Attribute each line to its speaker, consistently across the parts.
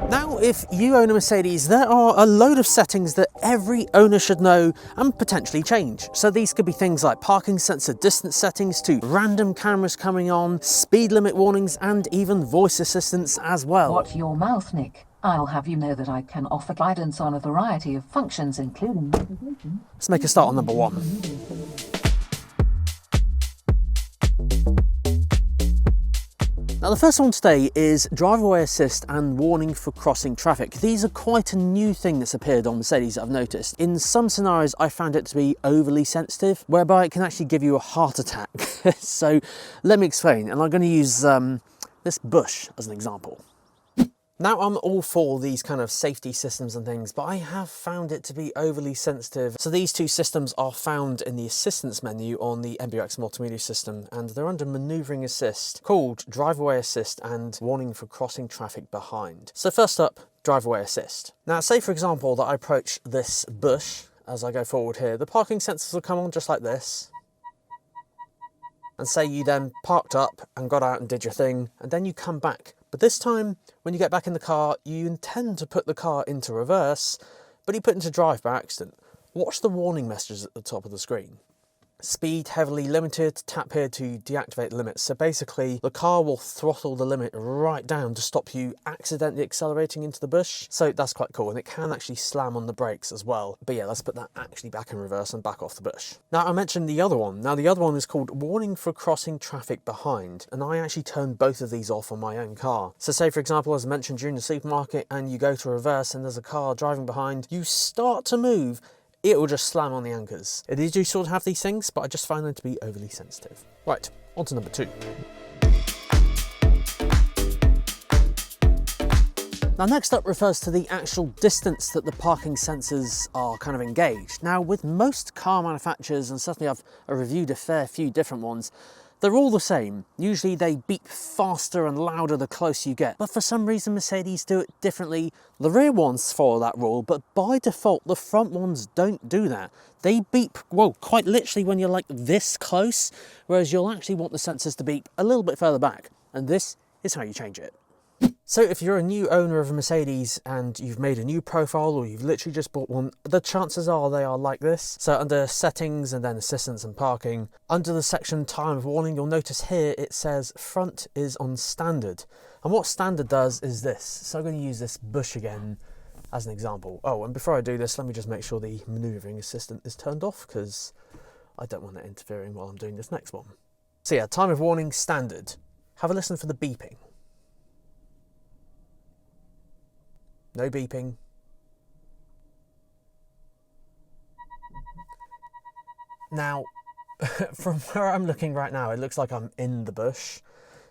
Speaker 1: Now, if you own a Mercedes, there are a load of settings that every owner should know and potentially change. So these could be things like parking sensor distance settings to random cameras coming on, speed limit warnings, and even voice assistance as well.
Speaker 2: Watch your mouth, Nick. I'll have you know that I can offer guidance on a variety of functions, including...
Speaker 1: Let's make a start on number 1. Now the first one today is drive-away assist and warning for crossing traffic. These are quite a new thing that's appeared on Mercedes that I've noticed. In some scenarios I found it to be overly sensitive, whereby it can actually give you a heart attack. So let me explain, and I'm going to use this bush as an example. Now, I'm all for these kind of safety systems and things, but I have found it to be overly sensitive. So these two systems are found in the assistance menu on the MBUX multimedia system, and they're under maneuvering assist, called drive away assist and warning for crossing traffic behind. So first up, drive away assist. Now, say for example that I approach this bush as I go forward here, the parking sensors will come on just like this. And say you then parked up and got out and did your thing, and then you come back. But this time, when you get back in the car, you intend to put the car into reverse, but you put it into drive by accident. Watch the warning messages at the top of the screen. Speed heavily limited, tap here to deactivate limits. So basically, the car will throttle the limit right down to stop you accidentally accelerating into the bush. So that's quite cool, and it can actually slam on the brakes as well. But yeah, let's put that actually back in reverse and back off the bush. Now, I mentioned the other one. Now, the other one is called warning for crossing traffic behind, and I actually turned both of these off on my own car. So say, for example, as I mentioned, during the supermarket, and you go to reverse and there's a car driving behind, you start to move, it will just slam on the anchors. It is useful to have these things, but I just find them to be overly sensitive. Right, on to number 2. Now, next up refers to the actual distance that the parking sensors are kind of engaged. Now, with most car manufacturers, and certainly I've reviewed a fair few different ones, they're all the same. Usually they beep faster and louder the closer you get, but for some reason Mercedes do it differently. The rear ones follow that rule, but by default the front ones don't do that. They beep, well, quite literally when you're like this close, whereas you'll actually want the sensors to beep a little bit further back, and this is how you change it. So if you're a new owner of a Mercedes and you've made a new profile, or you've literally just bought one, the chances are they are like this. So under settings and then assistance and parking, under the section time of warning, you'll notice here it says front is on standard. And what standard does is this. So I'm going to use this bush again as an example. Oh, and before I do this, let me just make sure the maneuvering assistant is turned off, because I don't want it interfering while I'm doing this next one. So yeah, time of warning standard. Have a listen for the beeping. No beeping. Now, from where I'm looking right now, it looks like I'm in the bush.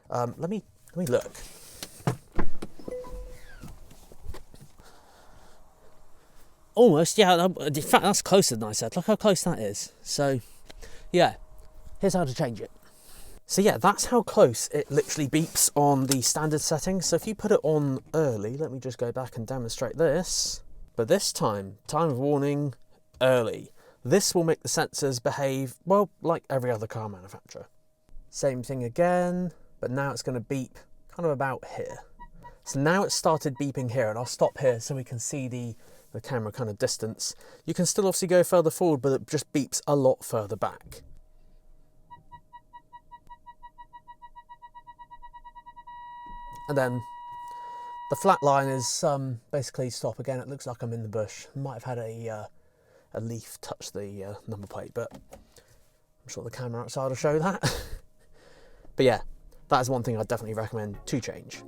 Speaker 1: Let me look. Almost, yeah. In fact, that's closer than I said. Look how close that is. So, yeah. Here's how to change it. So yeah, that's how close it literally beeps on the standard settings. So if you put it on early, let me just go back and demonstrate this. But this time of warning, early. This will make the sensors behave, well, like every other car manufacturer. Same thing again, but now it's going to beep kind of about here. So now it's started beeping here, and I'll stop here so we can see the camera kind of distance. You can still obviously go further forward, but it just beeps a lot further back. And then the flat line is basically stop again. It looks like I'm in the bush. Might have had a leaf touch the number plate, but I'm sure the camera outside will show that. But yeah, that is one thing I'd definitely recommend to change.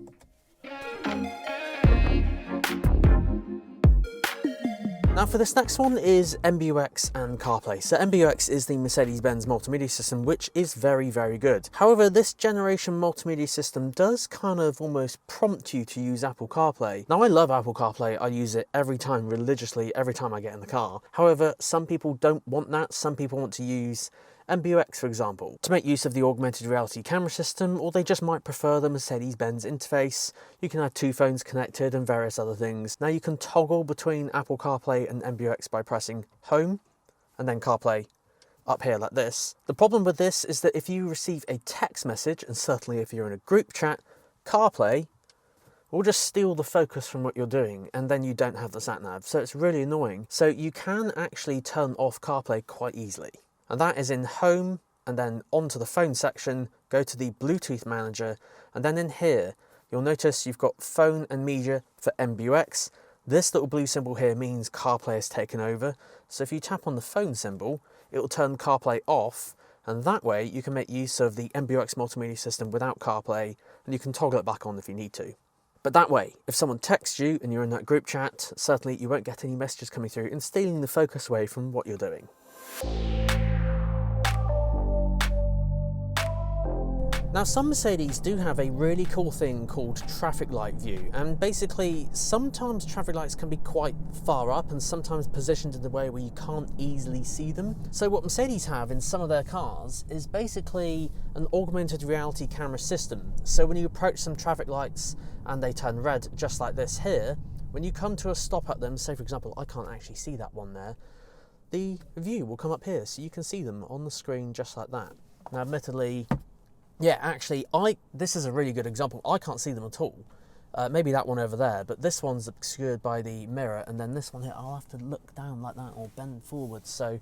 Speaker 1: Now for this next one is MBUX and CarPlay. So MBUX is the Mercedes-Benz multimedia system, which is very, very good. However, this generation multimedia system does kind of almost prompt you to use Apple CarPlay. Now I love Apple CarPlay. I use it every time, religiously, every time I get in the car. However, some people don't want that. Some people want to use MBUX, for example, to make use of the augmented reality camera system, or they just might prefer the Mercedes-Benz interface. You can have 2 phones connected and various other things. Now you can toggle between Apple CarPlay and MBUX by pressing Home and then CarPlay up here like this. The problem with this is that if you receive a text message, and certainly if you're in a group chat, CarPlay will just steal the focus from what you're doing, and then you don't have the sat-nav. So it's really annoying. So you can actually turn off CarPlay quite easily. And that is in Home, and then onto the phone section, go to the Bluetooth manager, and then in here, you'll notice you've got Phone and Media for MBUX. This little blue symbol here means CarPlay is taken over. So if you tap on the phone symbol, it will turn CarPlay off, and that way you can make use of the MBUX multimedia system without CarPlay, and you can toggle it back on if you need to. But that way, if someone texts you and you're in that group chat, certainly you won't get any messages coming through and stealing the focus away from what you're doing. Now, some Mercedes do have a really cool thing called traffic light view, and basically sometimes traffic lights can be quite far up and sometimes positioned in a way where you can't easily see them. So what Mercedes have in some of their cars is basically an augmented reality camera system. So when you approach some traffic lights and they turn red, just like this here, when you come to a stop at them, say for example, I can't actually see that one there, the view will come up here so you can see them on the screen just like that. Now admittedly, yeah, actually, this is a really good example. I can't see them at all. Maybe that one over there, but this one's obscured by the mirror, and then this one here, I'll have to look down like that or bend forward. So,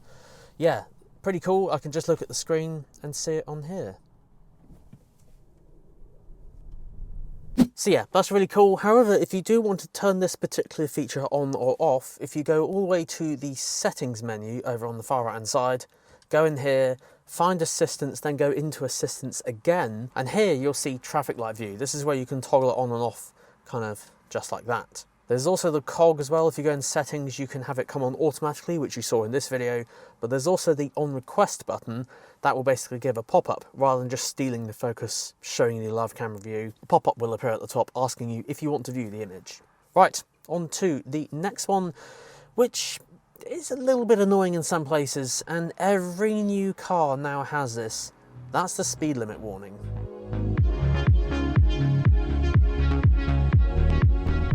Speaker 1: yeah, pretty cool. I can just look at the screen and see it on here. So yeah, that's really cool. However, if you do want to turn this particular feature on or off, if you go all the way to the settings menu over on the far right hand side, go in here, find assistance, then go into assistance again, and here you'll see traffic light view. This is where you can toggle it on and off, kind of just like that. There's also the cog as well. If you go in settings, you can have it come on automatically, which you saw in this video, but there's also the on request button that will basically give a pop-up rather than just stealing the focus, showing you the live camera view. A pop-up will appear at the top asking you if you want to view the image. Right, on to the next one, which is a little bit annoying in some places, and every new car now has this. That's the speed limit warning.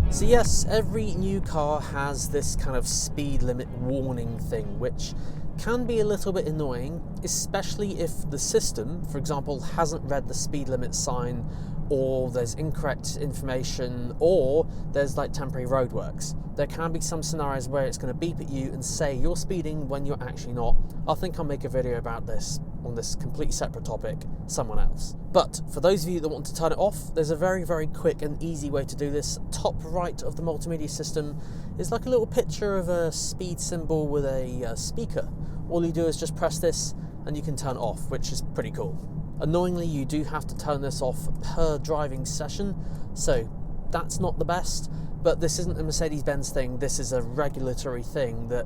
Speaker 1: So yes, every new car has this kind of speed limit warning thing, which can be a little bit annoying, especially if the system, for example, hasn't read the speed limit sign, or there's incorrect information, or there's like temporary roadworks. There can be some scenarios where it's going to beep at you and say you're speeding when you're actually not. I think I'll make a video about this on this completely separate topic, someone else. But for those of you that want to turn it off, there's a very, very quick and easy way to do this. Top right of the multimedia system is like a little picture of a speed symbol with a speaker. All you do is just press this and you can turn it off, which is pretty cool. Annoyingly, you do have to turn this off per driving session, so that's not the best, but this isn't a Mercedes-Benz thing. This is a regulatory thing that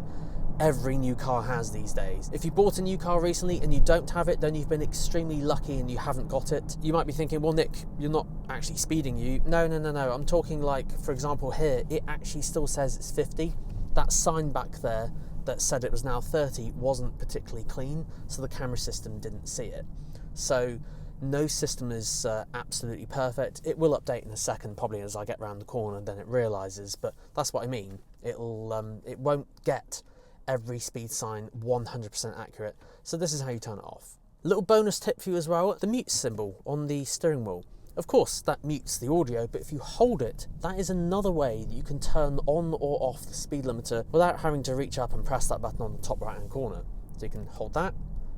Speaker 1: every new car has these days. If you bought a new car recently and you don't have it, then you've been extremely lucky and you haven't got it. You might be thinking, well, Nick, you're not actually speeding you. No. I'm talking like, for example, here, it actually still says it's 50. That sign back there that said it was now 30 wasn't particularly clean, so the camera system didn't see it. So no system is absolutely perfect. It will update in a second, probably as I get round the corner, and then it realises, but that's what I mean. It won't get every speed sign 100% accurate. So this is how you turn it off. A little bonus tip for you as well, the mute symbol on the steering wheel. Of course, that mutes the audio, but if you hold it, that is another way that you can turn on or off the speed limiter without having to reach up and press that button on the top right-hand corner. So you can hold that,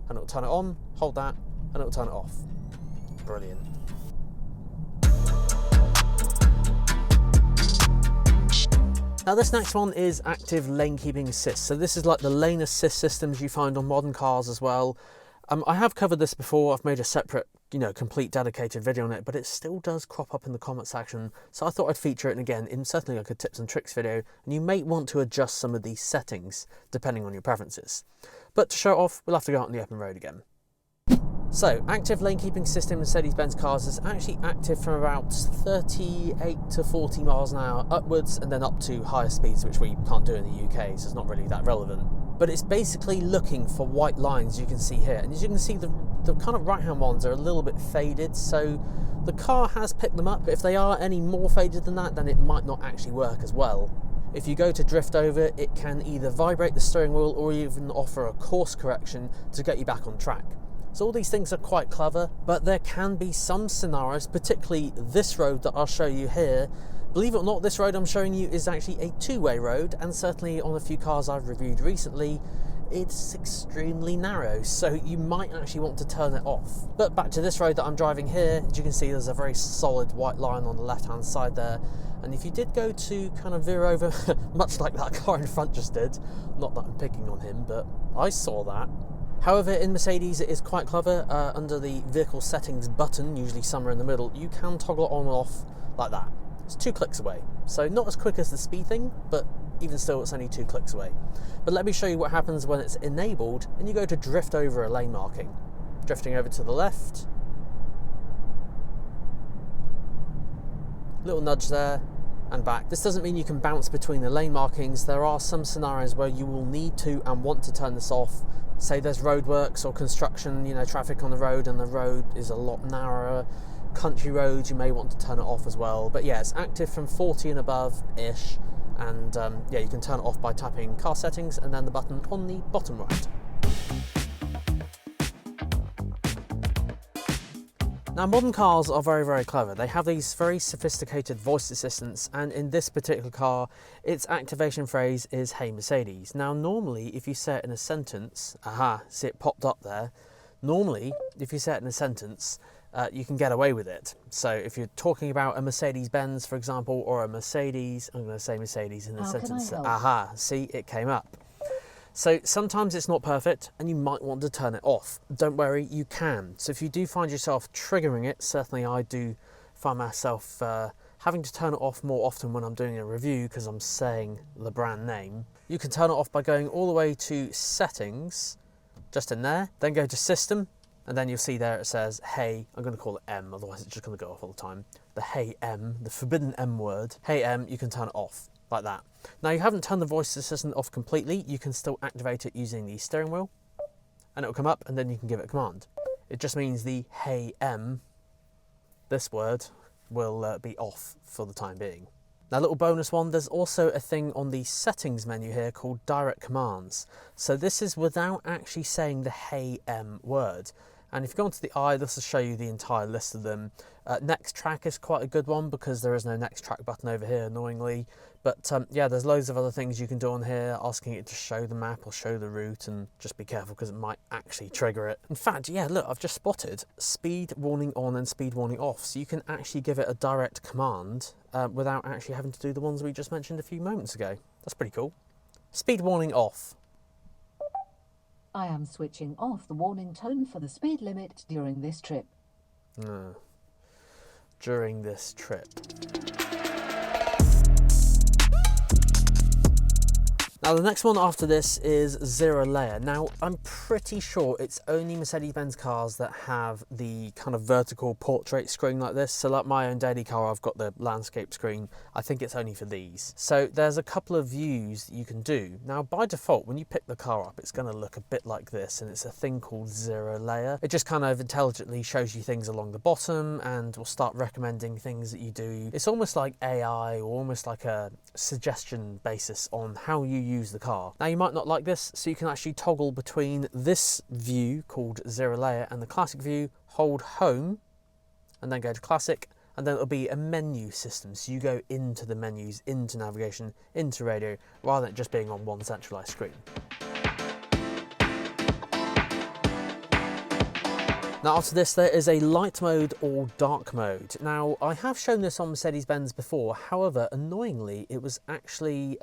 Speaker 1: and it'll turn it on, hold that, and it'll turn it off. Brilliant. Now this next one is active lane keeping assist. So this is like the lane assist systems you find on modern cars as well. I have covered this before. I've made a separate, complete dedicated video on it, but it still does crop up in the comment section. So I thought I'd feature it again in certainly like a tips and tricks video, and you may want to adjust some of these settings depending on your preferences. But to show it off, we'll have to go out on the open road again. So, active lane keeping system in Mercedes-Benz cars is actually active from about 38 to 40 miles an hour upwards, and then up to higher speeds, which we can't do in the UK, so it's not really that relevant. But it's basically looking for white lines you can see here. And as you can see, the kind of right-hand ones are a little bit faded, so the car has picked them up. But if they are any more faded than that, then it might not actually work as well. If you go to drift over, it can either vibrate the steering wheel or even offer a course correction to get you back on track. So all these things are quite clever, but there can be some scenarios, particularly this road that I'll show you here, Believe it or not, this road I'm showing you is actually a two-way road, and certainly on a few cars I've reviewed recently, it's extremely narrow, so you might actually want to turn it off. But back to this road that I'm driving here, as you can see, there's a very solid white line on the left-hand side there, and if you did go to kind of veer over, much like that car in front just did, not that I'm picking on him, but I saw that. However, in Mercedes it is quite clever. Under the vehicle settings button, usually somewhere in the middle, you can toggle it on and off like that. It's 2 clicks away, so not as quick as the speed thing, but even still it's only 2 clicks away. But let me show you what happens when it's enabled and you go to drift over a lane marking. Drifting over to the left, little nudge there and back. This doesn't mean you can bounce between the lane markings. There are some scenarios where you will need to and want to turn this off. Say there's roadworks or construction, traffic on the road, and the road is a lot narrower. Country roads, you may want to turn it off as well. But yeah, it's active from 40 and above-ish, and yeah, you can turn it off by tapping car settings and then the button on the bottom right. Now, modern cars are very, very clever. They have these very sophisticated voice assistants, and in this particular car, its activation phrase is "Hey Mercedes." Now, normally, if you say it in a sentence, see it popped up there. Normally, if you say it in a sentence, you can get away with it. So if you're talking about a Mercedes-Benz, for example, or a Mercedes, I'm going to say Mercedes in a sentence, see, it came up. So sometimes it's not perfect and you might want to turn it off. Don't worry, you can. So if you do find yourself triggering it, certainly I do find myself having to turn it off more often when I'm doing a review because I'm saying the brand name. You can turn it off by going all the way to settings, just in there, then go to system, and then you'll see there it says "Hey," I'm going to call it M, otherwise it's just going to go off all the time. The "Hey M," the forbidden M word. "Hey M," you can turn it off, like that. Now, you haven't turned the voice assistant off completely. You can still activate it using the steering wheel, and it'll come up, and then you can give it a command. It just means the "Hey M," this word, will be off for the time being. Now, little bonus one, there's also a thing on the settings menu here called direct commands. So this is without actually saying the "Hey M" word. And if you go onto the eye, this will show you the entire list of them. Next track is quite a good one because there is no next track button over here, annoyingly. But yeah, there's loads of other things you can do on here, asking it to show the map or show the route, and just be careful because it might actually trigger it. In fact, yeah, look, I've just spotted speed warning on and speed warning off. So you can actually give it a direct command without actually having to do the ones we just mentioned a few moments ago. That's pretty cool. Speed warning off.
Speaker 2: I am switching off the warning tone for the speed limit during this trip.
Speaker 1: During this trip. Now, the next one after this is zero layer. Now, I'm pretty sure it's only Mercedes-Benz cars that have the kind of vertical portrait screen like this. So like my own daily car, I've got the landscape screen. I think it's only for these. So there's a couple of views that you can do. Now, by default, when you pick the car up, it's going to look a bit like this, and it's a thing called zero layer. It just kind of intelligently shows you things along the bottom and will start recommending things that you do. It's almost like AI, or almost like a suggestion basis on how you use the car. Now, you might not like this, so you can actually toggle between this view called zero layer and the classic view, hold home and then go to classic, and then it'll be a menu system. So you go into the menus, into navigation, into radio, rather than just being on one centralized screen. Now, after this, there is a light mode or dark mode. Now, I have shown this on Mercedes-Benz before. However, annoyingly, it was actually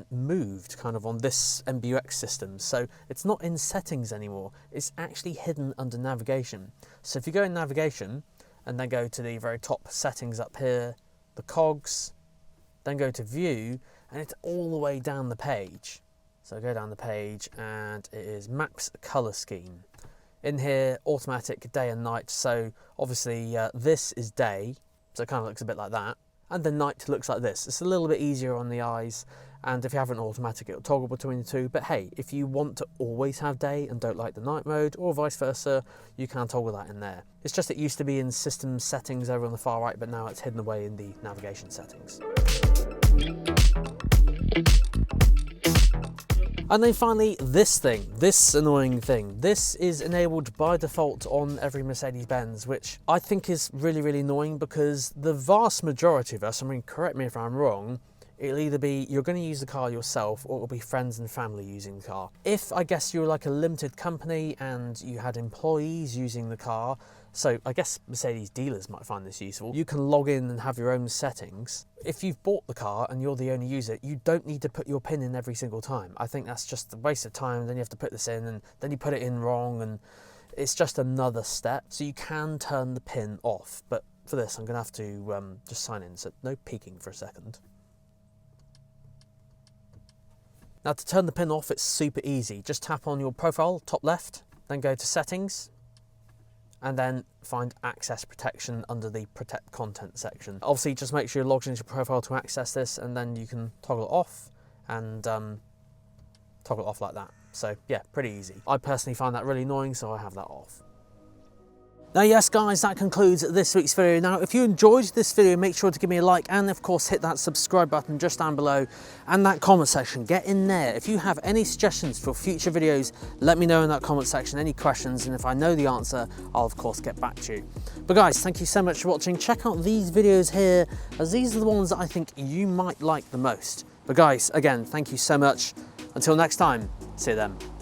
Speaker 1: moved kind of on this MBUX system. So it's not in settings anymore. It's actually hidden under navigation. So if you go in navigation and then go to the very top settings up here, the cogs, then go to view, and it's all the way down the page. So go down the page and it is maps color scheme. In here, automatic day and night, so obviously this is day, so it kind of looks a bit like that, and the night looks like this. It's a little bit easier on the eyes, and if you have an automatic, it'll toggle between the two. But hey, if you want to always have day and don't like the night mode, or vice versa, you can toggle that in there. It's just it used to be in system settings over on the far right, but now it's hidden away in the navigation settings. And then finally, this annoying thing. This is enabled by default on every Mercedes-Benz, which I think is really, really annoying because the vast majority of us, I mean, correct me if I'm wrong, it'll either be you're going to use the car yourself or it'll be friends and family using the car. If I guess you're like a limited company and you had employees using the car, so I guess Mercedes dealers might find this useful, you can log in and have your own settings. If you've bought the car and you're the only user, you don't need to put your PIN in every single time. I think that's just a waste of time. Then you have to put this in and then you put it in wrong and it's just another step. So you can turn the PIN off, but for this I'm going to have to just sign in, so no peeking for a second. Now to turn the PIN off, it's super easy. Just tap on your profile, top left, then go to settings, and then find access protection under the protect content section. Obviously just make sure you're logged into your profile to access this, and then you can toggle it off and toggle it off like that. So yeah, pretty easy. I personally find that really annoying, so I have that off. Now yes guys, that concludes this week's video. Now if you enjoyed this video, make sure to give me a like and of course hit that subscribe button just down below and that comment section. Get in there. If you have any suggestions for future videos, let me know in that comment section, any questions, and if I know the answer, I'll of course get back to you. But guys, thank you so much for watching. Check out these videos here, as these are the ones that I think you might like the most. But guys, again, thank you so much. Until next time, see you then.